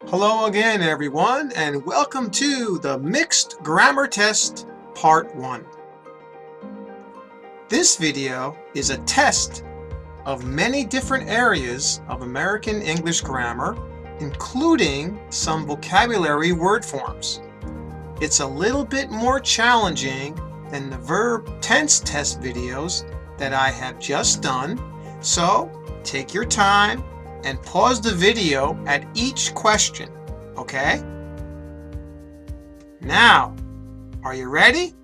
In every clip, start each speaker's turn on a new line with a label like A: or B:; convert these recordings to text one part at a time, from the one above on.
A: Hello again, everyone, and welcome to the Mixed Grammar Test Part 1. This video is a test of many different areas of American English grammar, including some vocabulary word forms. It's a little bit more challenging than the verb tense test videos that I have just done, so take your time and pause the video at each question, okay? Now, are you ready?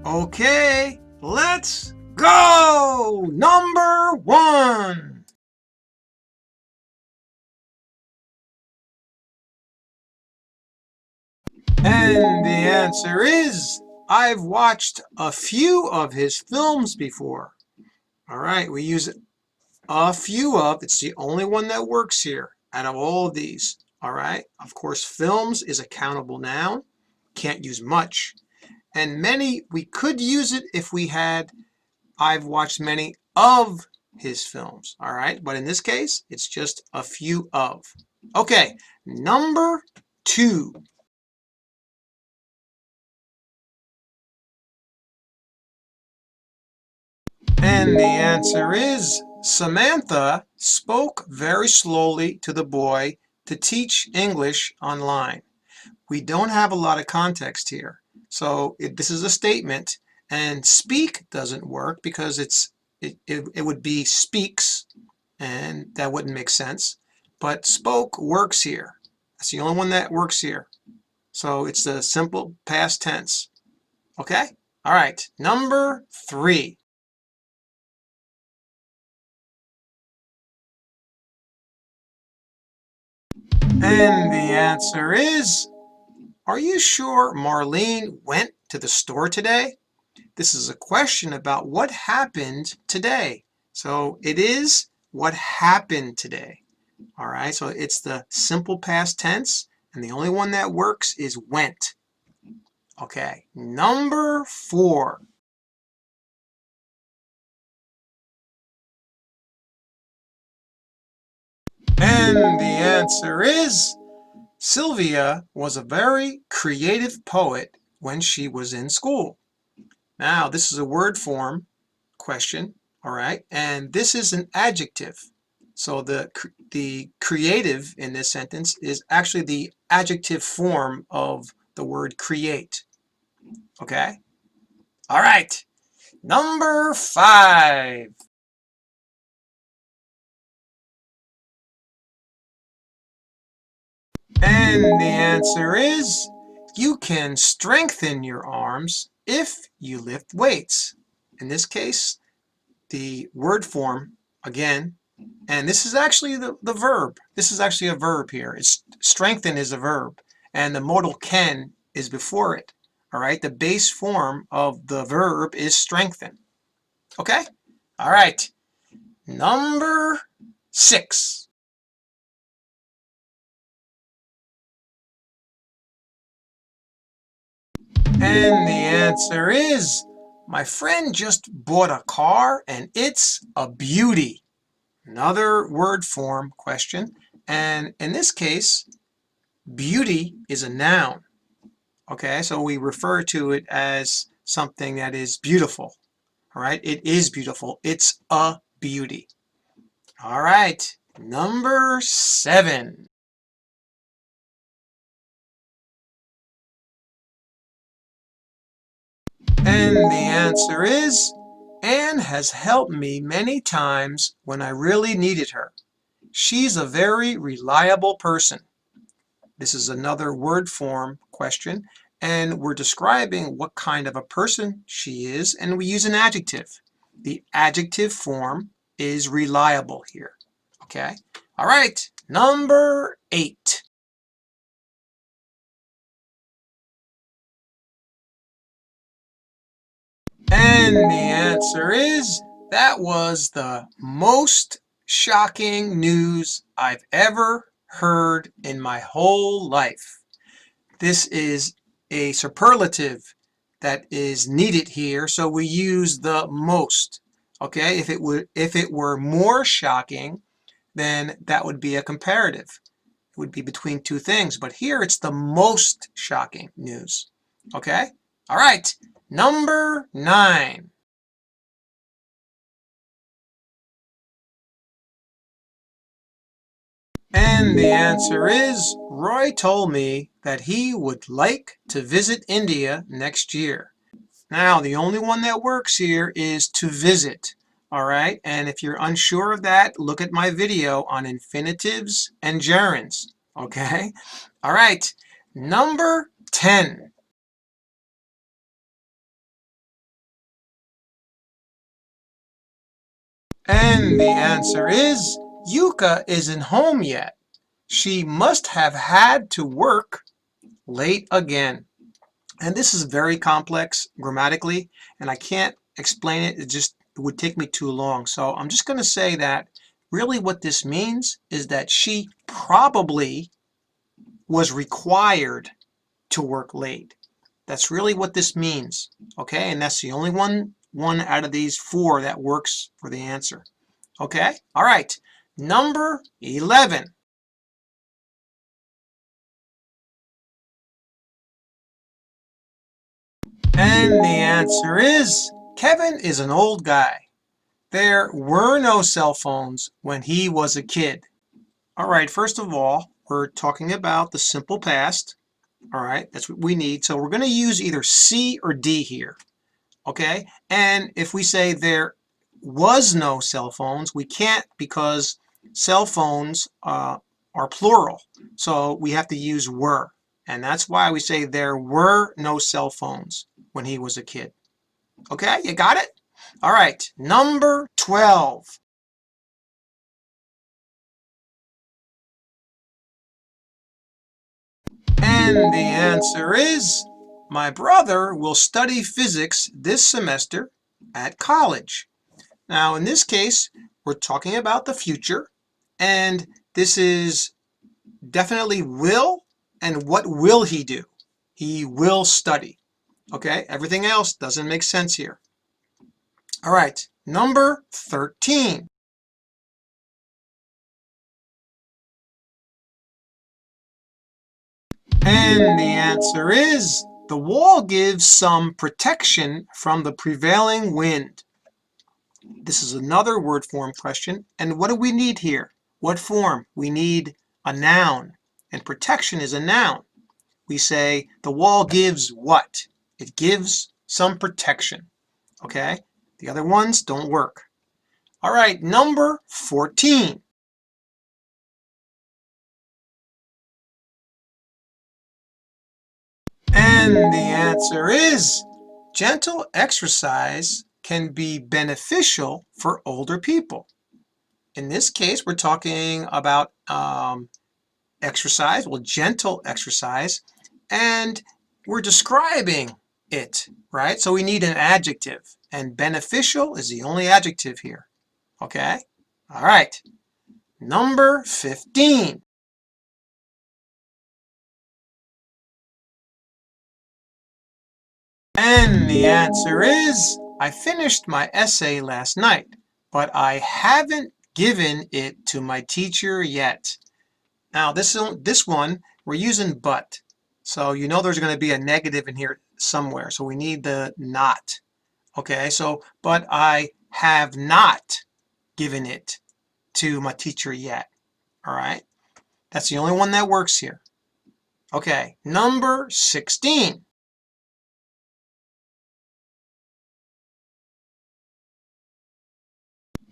A: Okay, let's go! Number 1. And the answer is, I've watched a few of his films before. All right, we use a few of, it's the only one that works here out of all of these. All right, of course, films is a countable noun, can't use much. And many, we could use it if we had, I've watched many of his films. All right, but in this case, it's just a few of. Okay, number 2. And the answer is, Samantha spoke very slowly to the boy to teach English online. We don't have a lot of context here. So this is a statement, and speak doesn't work because it would be speaks, and that wouldn't make sense. But spoke works here. That's the only one that works here. So it's the simple past tense. Okay? All right. Number 3. And the answer is, are you sure Marlene went to the store today? This is a question about what happened today. So it is what happened today. All right, so it's the simple past tense, and the only one that works is went. Okay, number 4. And the answer is, Sylvia was a very creative poet when she was in school. Now, this is a word form question, all right? And this is an adjective. So the creative in this sentence is actually the adjective form of the word create, okay? All right, number 5. And the answer is, you can strengthen your arms if you lift weights. In this case, the word form, again, and this is actually the verb. This is actually a verb here. It's strengthen is a verb, and the modal can is before it. All right, the base form of the verb is strengthen. Okay? All right. Number 6. And the answer is, my friend just bought a car and it's a beauty. Another word form question. And in this case, beauty is a noun. Okay, so we refer to it as something that is beautiful. All right, it is beautiful. It's a beauty. All right, number 7. And the answer is, Anne has helped me many times when I really needed her. She's a very reliable person. This is another word form question, and we're describing what kind of a person she is, and we use an adjective. The adjective form is reliable here. Okay? All right, number 8. And the answer is, that was the most shocking news I've ever heard in my whole life. This is a superlative that is needed here, so we use the most. Okay, if it were more shocking, then that would be a comparative. It would be between two things, but here it's the most shocking news. Okay? All right. Number 9. And the answer is, Roy told me that he would like to visit India next year. Now, the only one that works here is to visit. All right, and if you're unsure of that, look at my video on infinitives and gerunds. Okay, all right, number 10. And the answer is, Yuka isn't home yet. She must have had to work late again. And this is very complex grammatically, and I can't explain it. It would take me too long. So I'm just going to say that really what this means is that she probably was required to work late. That's really what this means. Okay, and that's the only one out of these 4 that works for the answer. Okay, all right. Number 11. And the answer is, Kevin is an old guy. There were no cell phones when he was a kid. All right, first of all, we're talking about the simple past. All right, that's what we need. So we're going to use either C or D here. Okay, and if we say there was no cell phones, we can't because cell phones are plural. So we have to use were. And that's why we say there were no cell phones when he was a kid. Okay, you got it? All right, number 12. And the answer is, my brother will study physics this semester at college. Now, in this case, we're talking about the future, and this is definitely will, and what will he do? He will study. Okay, everything else doesn't make sense here. All right, number 13. And the answer is, the wall gives some protection from the prevailing wind. This is another word form question. And what do we need here? What form? We need a noun. And protection is a noun. We say the wall gives what? It gives some protection. Okay? The other ones don't work. All right, number 14. And the answer is, gentle exercise can be beneficial for older people. In this case, we're talking about exercise, well, gentle exercise, and we're describing it, right? So we need an adjective, and beneficial is the only adjective here. Okay? All right. Number 15. And the answer is, I finished my essay last night, but I haven't given it to my teacher yet. Now, this one, we're using but. So you know there's going to be a negative in here somewhere. So we need the not. Okay, so, but I have not given it to my teacher yet. All right, that's the only one that works here. Okay, number 16.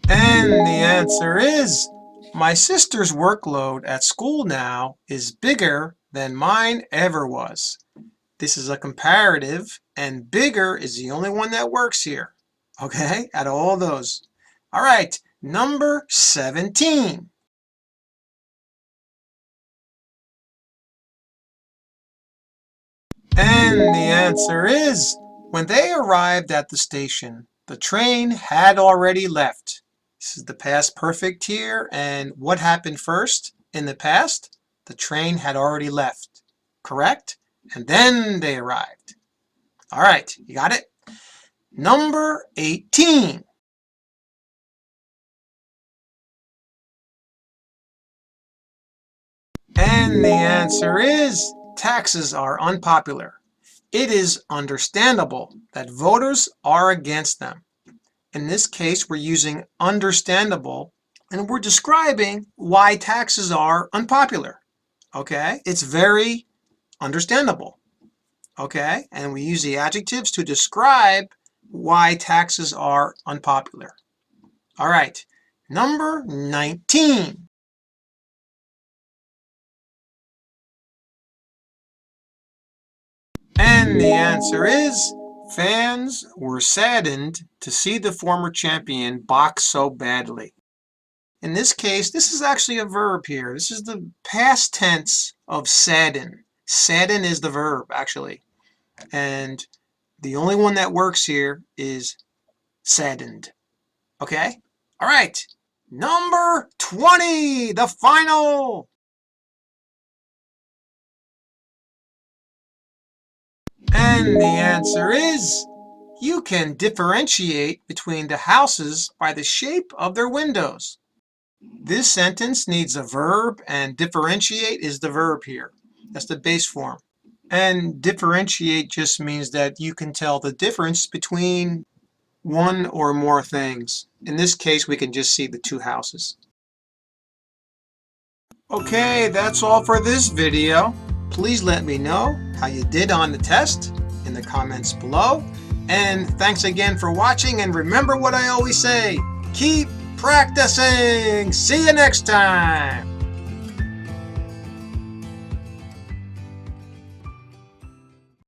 A: And the answer is, my sister's workload at school now is bigger than mine ever was. This is a comparative, and bigger is the only one that works here. Okay, out of all those. All right, number 17. And the answer is, when they arrived at the station, the train had already left. This is the past perfect here, and what happened first in the past? The train had already left, correct? And then they arrived. All right, you got it? Number 18. And And the answer is taxes are unpopular. It is understandable that voters are against them. In this case, we're using understandable, and we're describing why taxes are unpopular. Okay? It's very understandable. Okay? And we use the adjectives to describe why taxes are unpopular. All right. Number 19. And the answer is, fans were saddened to see the former champion box so badly. In this case, this is actually a verb here. This is the past tense of sadden. Sadden is the verb, actually. And the only one that works here is saddened. Okay? All right. Number 20, the final. And the answer is, you can differentiate between the houses by the shape of their windows. This sentence needs a verb, and differentiate is the verb here. That's the base form. And differentiate just means that you can tell the difference between one or more things. In this case, we can just see the two houses. Okay, that's all for this video. Please let me know how you did on the test in the comments below. And thanks again for watching, and remember what I always say, keep practicing. See you next time.